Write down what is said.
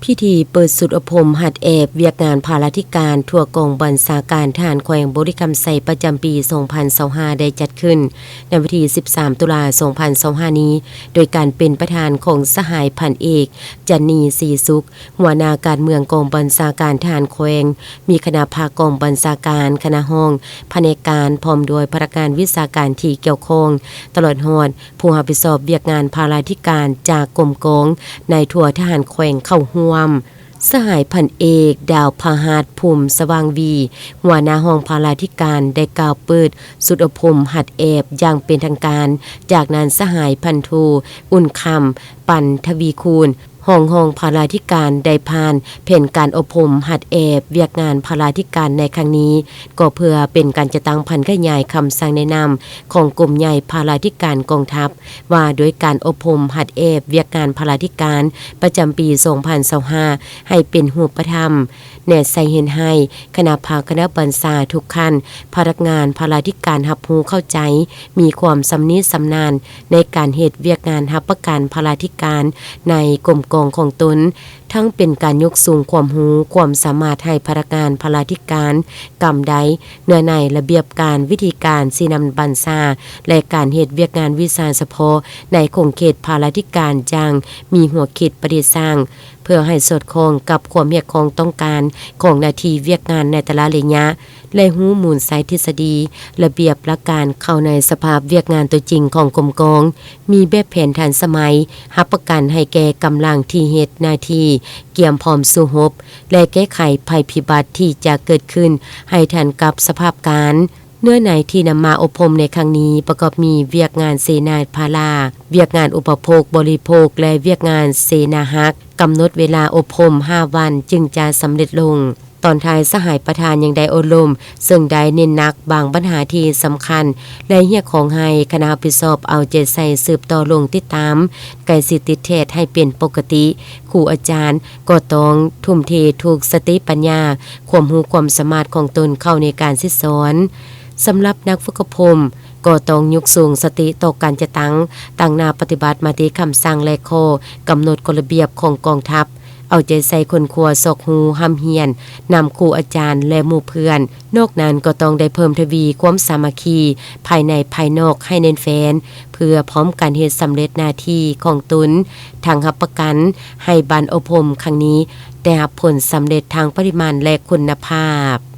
พิธีเปิดสุดอบรมหัดแอบเวียกงานภาราธิการทั่วกองบัญชาการทหารแขวงบริคำไซประจำปี 2025 ได้จัดขึ้นในวันที่ 13 ตุลาคม 2025 นี้โดยการเป็นประธานของสหายพันเอกจันนีศรีสุขหัวหน้าการเมืองกองบัญชาการทหารแขวงมีคณะภาคกองบัญชาการคณะห้องแผนการพร้อมโดยพนักงานวิชาการที่เกี่ยวข้องตลอดฮอดผู้รับผิดชอบเวียกงานภาราธิการจากกรมกองในทั่วทหารแขวงเข้าร่วมสหายพันเอกดาวพหาดภูมิสว่างวีหัวหน้าห้องภาราธิการได้กล่าวเปิดสุดอบรมหัดแอบอย่างเป็นทางการจากนั้นสหายพันโทอุ่นคำปันทวีคูณห้องภาราธิการได้ผ่านแผนการอบรมหัดแอบเวียกงานภาราธิการในครั้งนี้ก็เพื่อเป็นการจะตั้งพันขยายคำสั่งแนะนำของกรมใหญ่ภาราธิการกองทัพว่าโดยการอบรมหัดแอบเวียกงานภาราธิการประจำปี 2025 ให้เป็นรูปธรรมแนใส่เห็นให้คณะภาคณะบัญชาทุกขั้นพนักงานภาราธิการรับรู้เข้าใจมีความสำนิสำนานในการเฮ็ดเวียกงานรับประกันภาราธิการในกรมกองของตนทั้งเป็นการยกสูงความรู้ความสามารถให้พนักงานภาราธิการกำใดเนื้อในระเบียบการวิธีการสีนำบัญชาและการเฮ็ดเวียกงานวิชาเฉพาะในคงเขตภาราธิการจังมีหัวคิดประดิษฐ์สร้างเพื่อให้สอดคล้องกับความเรียกของต้องการของหน้าที่เวียกงานในแต่ละระยะและรู้มูลสายทฤษฎีระเบียบหลักการเข้าในสภาพเวียกงานตัวจริงของกรมกองมีแบบแผนทันสมัยรับประกันให้แก่กำลังที่เฮ็ดหน้าที่เกี่ยมพร้อมสู้รบและแก้ไขภัยพิบัติที่จะเกิดขึ้นให้ทันกับสภาพการเนื้อในที่นำมาอบรมในครั้งนี้ประกอบมีเวียกงานเสนาพาราเวียกงานอุปโภคบริโภคและเวียกงานเสนาฮักกำหนดเวลาอบรม5 วันจึงจะสำเร็จลงตอนท้ายสหายประธานยังได้อบรมซึ่งได้เน้นหนักบางปัญหาที่สำคัญและเรียกของให้คณะรับผิดชอบเอาใจใส่สืบต่อลงติดตามไก่สิติเทศให้เป็นปกติครูอาจารย์ก็ต้องทุ่มเทถูกสติปัญญาความรู้ความสามารถของตนเข้าในการสิสอนสำหรับนักฝึกอบรมก็ต้องยกสูงสติต่อการจะตั้งหน้าปฏิบัติมาตามคำสั่งและข้อกำหนดกฎระเบียบของกองทัพเอาใจใส่คนครัวซอกหูห้ำเฮียนนำครูอาจารย์และหมู่เพื่อนนอกนั้นก็ต้องได้เพิ่มทวีความสามัคคีภายในภายนอกให้แน่นแฟ้นเพื่อพร้อมการเฮ็ดสำเร็จหน้าที่ของตนทางรับประกันให้บรรอบรมครั้งนี้ได้รับผลสำเร็จทางปริมาณและคุณภาพ